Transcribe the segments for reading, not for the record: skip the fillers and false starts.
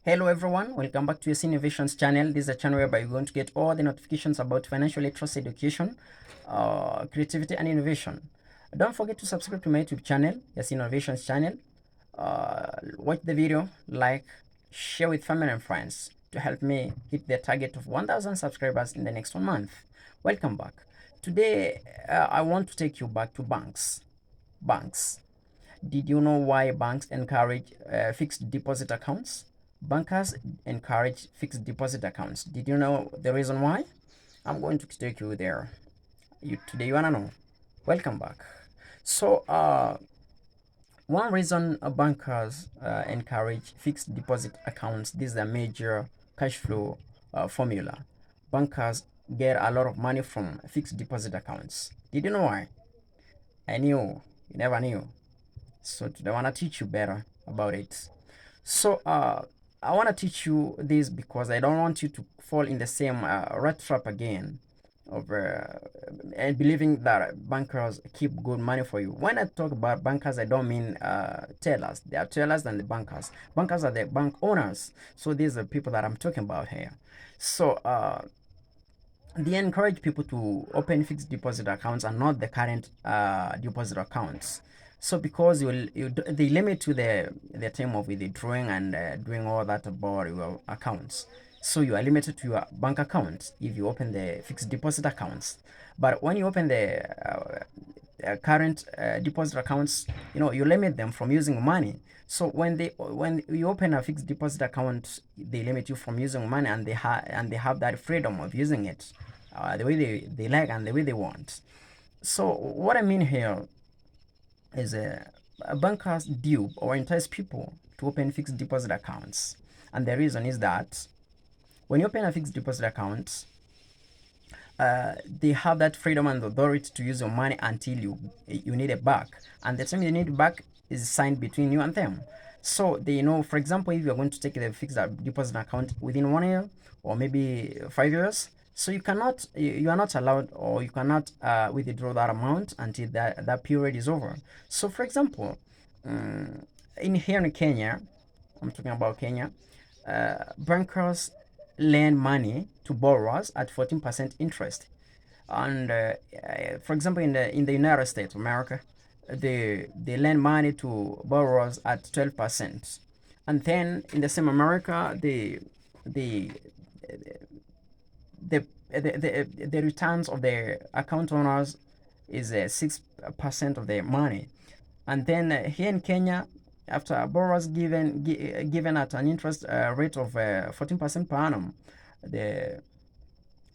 Hello everyone, welcome back to YASSININNOVATIONS channel. This is a channel whereby you're going to get all the notifications about financial literacy education, creativity and innovation. Don't forget to subscribe to my YouTube channel, YASSININNOVATIONS channel. Watch the video, like, share with family and friends to help me hit the target of 1000 subscribers in the next 1 month. Welcome back. Today, I want to take you back to banks. Banks. Did you know why banks encourage fixed deposit accounts? Bankers encourage fixed deposit accounts. Did you know the reason why? I'm going to take you there. Today you wanna know. Welcome back. So, one reason bankers encourage fixed deposit accounts. This is a major cash flow formula. Bankers get a lot of money from fixed deposit accounts. Did you know why? I knew. You never knew. So today I want to teach you better about it. So I want to teach you this because I don't want you to fall in the same rat trap again of believing that bankers keep good money for you. When I talk about bankers, I don't mean tellers. They are tellers than the bankers. Bankers are the bank owners. So these are people that I'm talking about here. So they encourage people to open fixed deposit accounts and not the current deposit accounts. So because they limit to the time of withdrawing and doing all that about your accounts. So you are limited to your bank account if you open the fixed deposit accounts. But when you open the current deposit accounts, you limit them from using money. So when you open a fixed deposit account, they limit you from using money, and they have that freedom of using it the way they like and the way they want. So what I mean here is bankers dupe or entice people to open fixed deposit accounts, and the reason is that when you open a fixed deposit account, they have that freedom and authority to use your money until you need it back, and the time you need it back is signed between you and them. So they know, for example, if you're going to take the fixed deposit account within 1 year or maybe 5 years, so you are not allowed, or you cannot withdraw that amount until that period is over. So for example, in here in Kenya, I'm talking about Kenya, bankers lend money to borrowers at 14% interest. And for example, in the United States of America, they lend money to borrowers at 12%. And then in the same America, the the returns of the account owners is 6% of their money. And then here in Kenya, after borrowers given at an interest rate of 14% per annum, the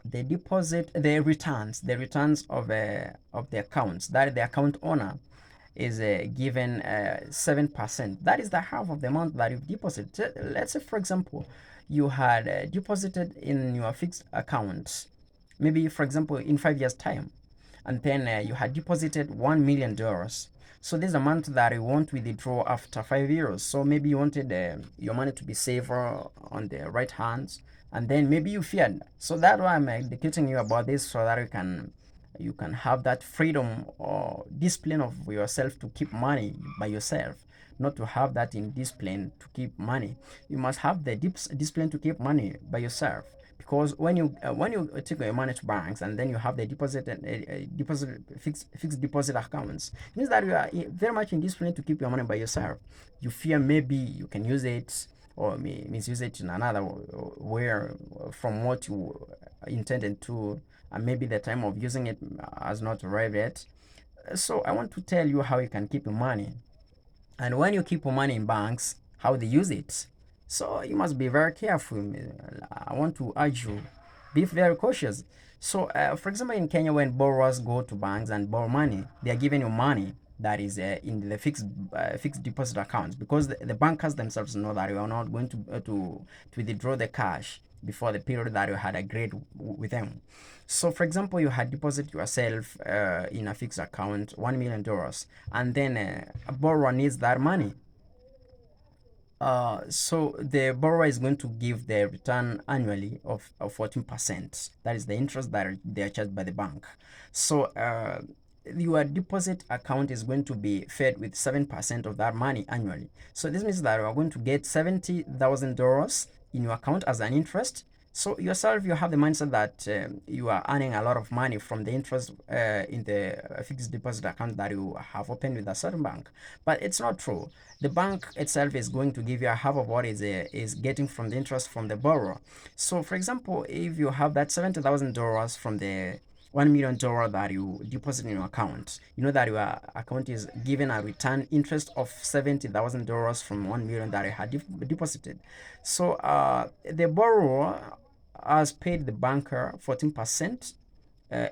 the returns of the accounts that the account owner is given 7%. That is the half of the amount that you've deposited. Let's say, for example, you had deposited in your fixed account, maybe for example in 5 years time, and then you had deposited $1 million. So this amount that you want to withdraw after 5 years. So maybe you wanted your money to be safer on the right hands, and then maybe you feared. So that's why I'm educating you about this, so that you can have that freedom or discipline of yourself to keep money by yourself, not to have that in discipline to keep money. You must have the discipline to keep money by yourself, because when you take your money to banks and then you have the deposit fixed deposit accounts, it means that you are very much indisciplined to keep your money by yourself. You fear maybe you can use it or misuse it in another where from what you intended to, and maybe the time of using it has not arrived yet. So I want to tell you how you can keep your money, and when you keep your money in banks, how they use it. So you must be very careful. I want to urge you, be very cautious. So for example, in Kenya, when borrowers go to banks and borrow money, they are giving you money that is in the fixed deposit accounts, because the bankers themselves know that you are not going to withdraw the cash before the period that you had agreed with them. So for example, you had deposited yourself in a fixed account $1 million, and then a borrower needs that money. So the borrower is going to give the return annually of 14%. That is the interest that they are charged by the bank. So your deposit account is going to be fed with 7% of that money annually. So this means that you are going to get $70,000 in your account as an interest. So yourself, you have the mindset that you are earning a lot of money from the interest in the fixed deposit account that you have opened with a certain bank, but it's not true. The bank itself is going to give you a half of what is getting from the interest from the borrower. So, for example, if you have that $70,000 from the $1 million that you deposit in your account, you know that your account is given a return interest of $70,000 from 1 million that you had deposited. So the borrower has paid the banker 14%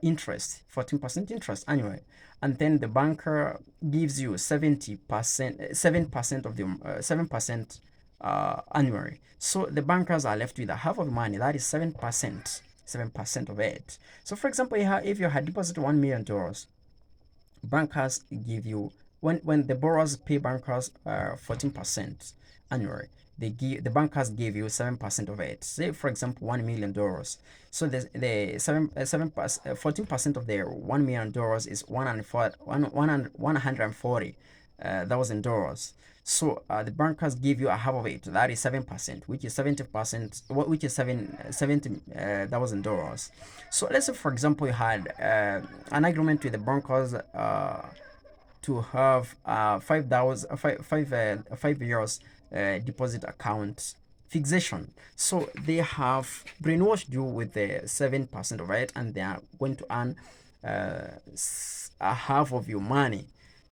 interest, 14% interest annually, and then the banker gives you 70%, 7% of the 7% annually. So the bankers are left with a half of the money, that is 7%, 7% of it. So for example, if you had deposited $1 million, bankers give you, when the borrowers pay bankers 14% annually, the bankers give you 7% of it. Say for example $1 million. So the 14% of the $1 million is 140 $1,000. So the bankers give you a half of it. That is 7%, which is 70%, which is $70,000. So let's say, for example, you had an agreement with the bankers to have 5 years deposit account fixation. So they have brainwashed you with the 7% of it, and they are going to earn a half of your money